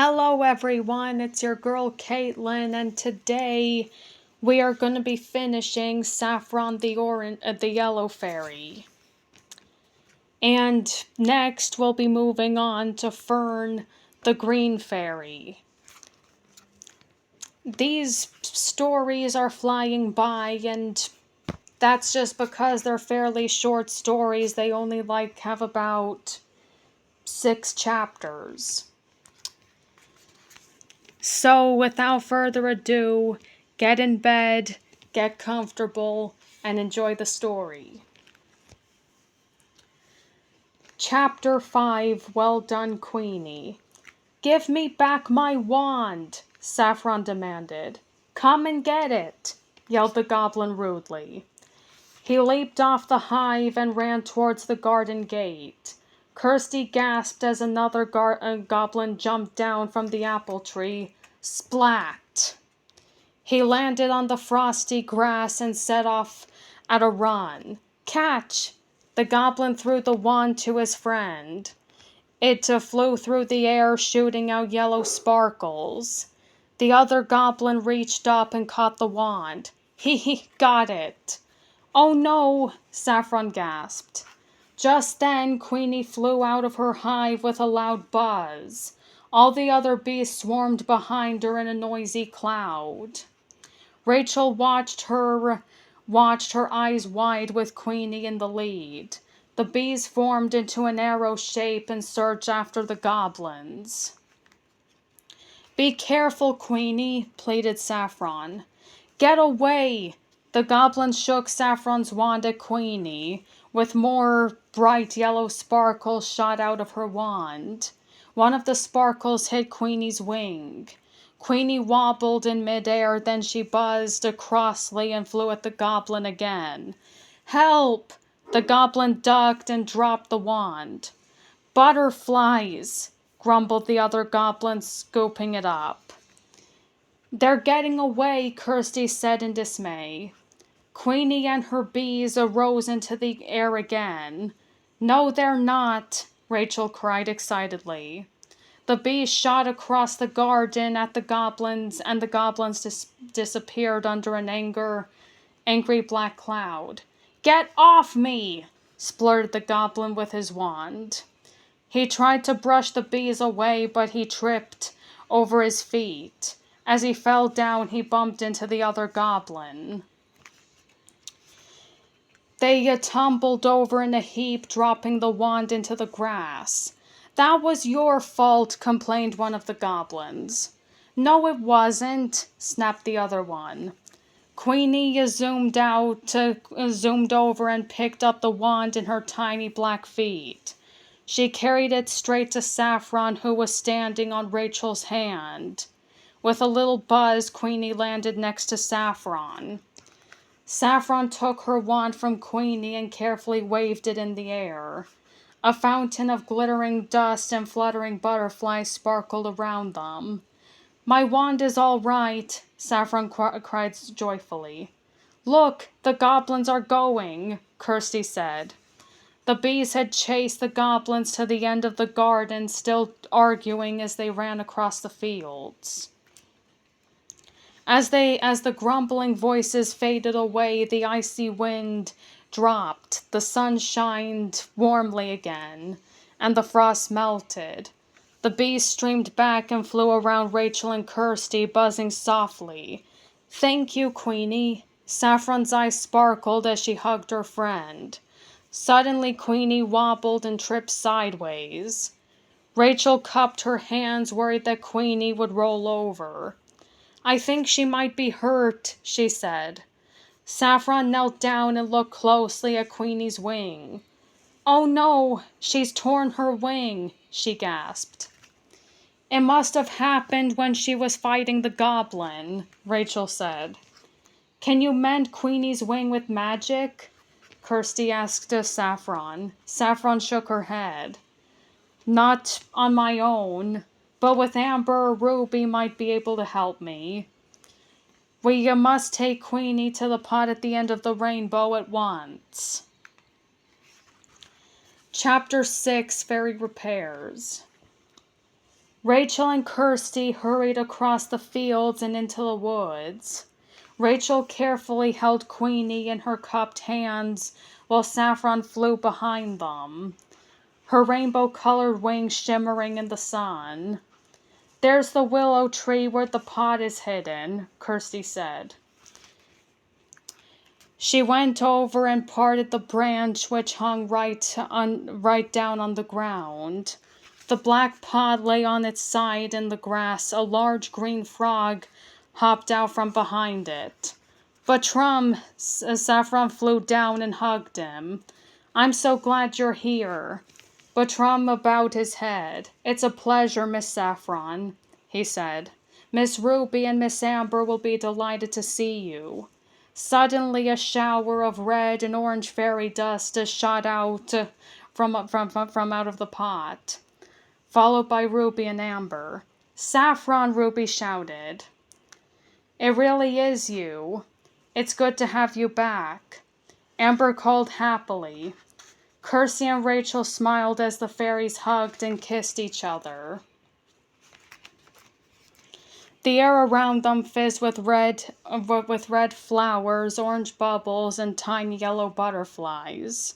Hello everyone, it's your girl Caitlin, and today we are going to be finishing Saffron the Yellow Fairy. And next we'll be moving on to Fern the Green Fairy. These stories are flying by, and that's just because they're fairly short stories. They only have about 6 chapters. So, without further ado, get in bed, get comfortable, and enjoy the story. Chapter 5, Well Done, Queenie. Give me back my wand, Saffron demanded. Come and get it, yelled the goblin rudely. He leaped off the hive and ran towards the garden gate. Kirsty gasped as another goblin jumped down from the apple tree. Splat! He landed on the frosty grass and set off at a run. Catch! The goblin threw the wand to his friend. It flew through the air, shooting out yellow sparkles. The other goblin reached up and caught the wand. He got it. Oh no, Saffron gasped. Just then, Queenie flew out of her hive with a loud buzz. All the other bees swarmed behind her in a noisy cloud. Rachel watched her eyes wide with Queenie in the lead. The bees formed into an arrow shape and surged after the goblins. Be careful, Queenie, pleaded Saffron. Get away! The goblin shook Saffron's wand at Queenie. With more bright yellow sparkles shot out of her wand. One of the sparkles hit Queenie's wing. Queenie wobbled in midair, then she buzzed crossly and flew at the goblin again. Help! The goblin ducked and dropped the wand. Butterflies, grumbled the other goblin, scooping it up. They're getting away, Kirsty said in dismay. Queenie and her bees arose into the air again. No, they're not, Rachel cried excitedly. The bees shot across the garden at the goblins, and the goblins disappeared under an angry black cloud. Get off me, spluttered the goblin with his wand. He tried to brush the bees away, but he tripped over his feet. As he fell down, he bumped into the other goblin. They tumbled over in a heap, dropping the wand into the grass. That was your fault, complained one of the goblins. No, it wasn't, snapped the other one. Queenie zoomed over and picked up the wand in her tiny black feet. She carried it straight to Saffron, who was standing on Rachel's hand. With a little buzz, Queenie landed next to Saffron. Saffron took her wand from Queenie and carefully waved it in the air. A fountain of glittering dust and fluttering butterflies sparkled around them. My wand is all right, Saffron cried joyfully. Look, the goblins are going, Kirsty said. The bees had chased the goblins to the end of the garden, still arguing as they ran across the fields. As the grumbling voices faded away, the icy wind dropped, the sun shined warmly again, and the frost melted. The bees streamed back and flew around Rachel and Kirsty, buzzing softly. Thank you, Queenie. Saffron's eyes sparkled as she hugged her friend. Suddenly, Queenie wobbled and tripped sideways. Rachel cupped her hands, worried that Queenie would roll over. I think she might be hurt, she said. Saffron knelt down and looked closely at Queenie's wing. Oh no, she's torn her wing, she gasped. It must have happened when she was fighting the goblin, Rachel said. Can you mend Queenie's wing with magic? Kirsty asked Saffron. Saffron shook her head. Not on my own, but with Amber or Ruby might be able to help me. We must take Queenie to the pot at the end of the rainbow at once. Chapter 6, Fairy Repairs. Rachel and Kirsty hurried across the fields and into the woods. Rachel carefully held Queenie in her cupped hands while Saffron flew behind them, her rainbow-colored wings shimmering in the sun. "There's the willow tree where the pot is hidden," Kirsty said. She went over and parted the branch which hung right down on the ground. The black pot lay on its side in the grass. A large green frog hopped out from behind it. But Saffron flew down and hugged him. "I'm so glad you're here." Bertram bowed his head. "It's a pleasure, Miss Saffron," he said. "Miss Ruby and Miss Amber will be delighted to see you." Suddenly a shower of red and orange fairy dust shot out from out of the pot, followed by Ruby and Amber. "Saffron!" Ruby shouted. "It really is you. It's good to have you back," Amber called happily. Kirsty and Rachel smiled as the fairies hugged and kissed each other. The air around them fizzed with red flowers, orange bubbles, and tiny yellow butterflies.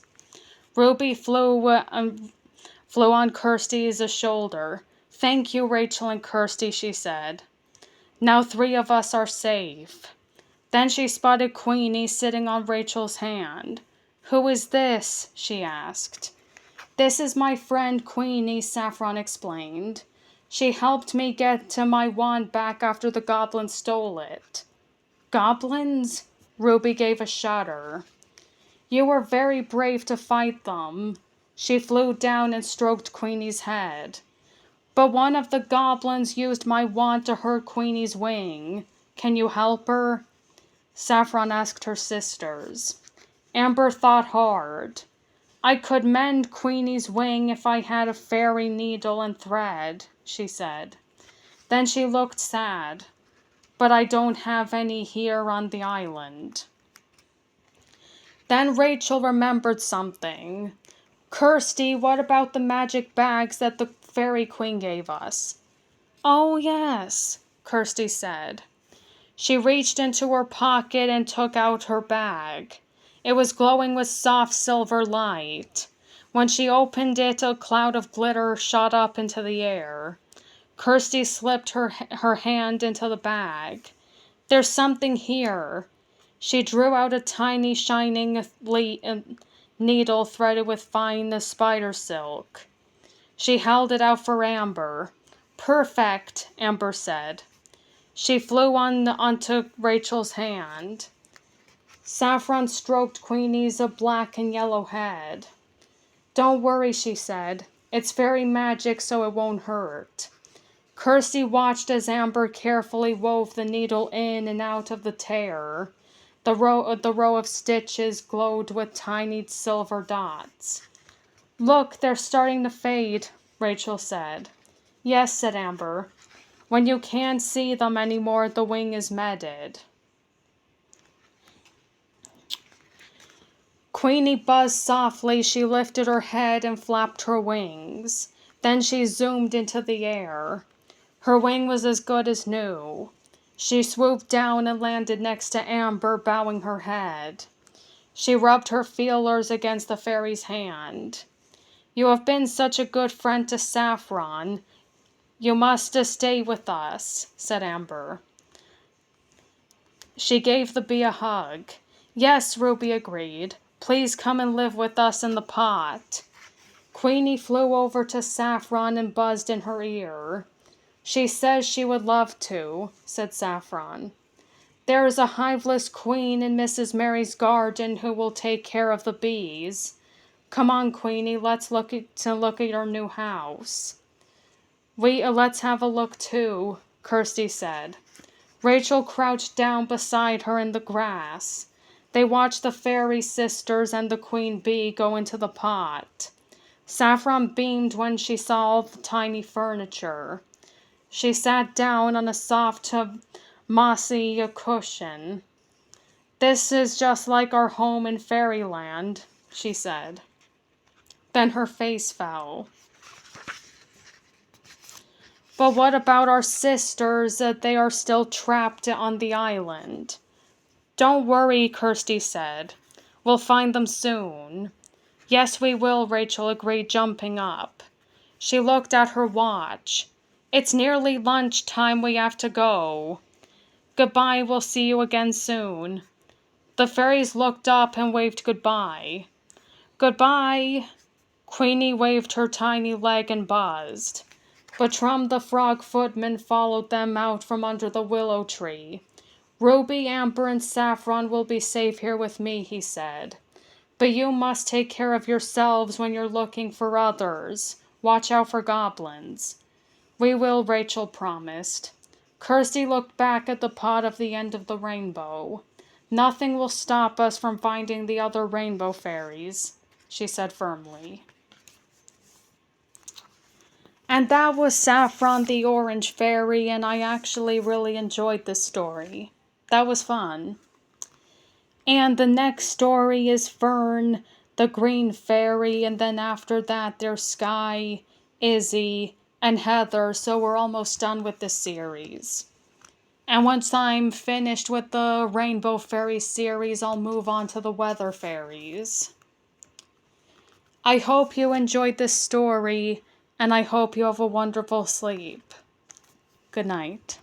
Ruby flew on Kirsty's shoulder. "Thank you, Rachel and Kirsty," she said. "Now 3 of us are safe." Then she spotted Queenie sitting on Rachel's hand. "Who is this?" she asked. "This is my friend Queenie," Saffron explained. "She helped me get my wand back after the goblins stole it." "Goblins?" Ruby gave a shudder. "You were very brave to fight them." She flew down and stroked Queenie's head. "But one of the goblins used my wand to hurt Queenie's wing. Can you help her?" Saffron asked her sisters. Amber thought hard. "I could mend Queenie's wing if I had a fairy needle and thread," she said. Then she looked sad. "But I don't have any here on the island." Then Rachel remembered something. "Kirsty, what about the magic bags that the Fairy Queen gave us?" "Oh, yes," Kirsty said. She reached into her pocket and took out her bag. It was glowing with soft silver light. When she opened it, a cloud of glitter shot up into the air. Kirsty slipped her hand into the bag. "There's something here." She drew out a tiny shining needle threaded with fine spider silk. She held it out for Amber. "Perfect," Amber said. She flew onto Rachel's hand. Saffron stroked Queenie's black and yellow head. "Don't worry," she said. "It's fairy magic, so it won't hurt." Kirsty watched as Amber carefully wove the needle in and out of the tear. The row of stitches glowed with tiny silver dots. "Look, they're starting to fade," Rachel said. "Yes," said Amber. "When you can't see them anymore, the wing is mended." Queenie buzzed softly. She lifted her head and flapped her wings. Then she zoomed into the air. Her wing was as good as new. She swooped down and landed next to Amber, bowing her head. She rubbed her feelers against the fairy's hand. "You have been such a good friend to Saffron. You must stay with us," said Amber. She gave the bee a hug. "Yes," Ruby agreed. "Please come and live with us in the pot." Queenie flew over to Saffron and buzzed in her ear. "She says she would love to," said Saffron. "There is a hiveless queen in Mrs. Mary's garden who will take care of the bees. Come on, Queenie, let's look at your new house." Let's have a look too," Kirsty said. Rachel crouched down beside her in the grass. They watched the fairy sisters and the queen bee go into the pot. Saffron beamed when she saw all the tiny furniture. She sat down on a soft, mossy cushion. "This is just like our home in fairyland," she said. Then her face fell. But what about our sisters? They are still trapped on the island. Don't worry, Kirsty said. We'll find them soon. Yes, we will, Rachel agreed, jumping up. She looked at her watch. It's nearly lunchtime, we have to go. Goodbye, we'll see you again soon. The fairies looked up and waved goodbye. Goodbye. Queenie waved her tiny leg and buzzed. But Trum the frog footman followed them out from under the willow tree. Ruby, Amber, and Saffron will be safe here with me, he said. But you must take care of yourselves when you're looking for others. Watch out for goblins. We will, Rachel promised. Kirsty looked back at the pot of the end of the rainbow. Nothing will stop us from finding the other rainbow fairies, she said firmly. And that was Saffron the Orange Fairy, and I actually really enjoyed this story. That was fun. And the next story is Fern, the Green Fairy, and then after that there's Sky, Izzy, and Heather, so we're almost done with this series. And once I'm finished with the Rainbow Fairy series, I'll move on to the Weather Fairies. I hope you enjoyed this story, and I hope you have a wonderful sleep. Good night.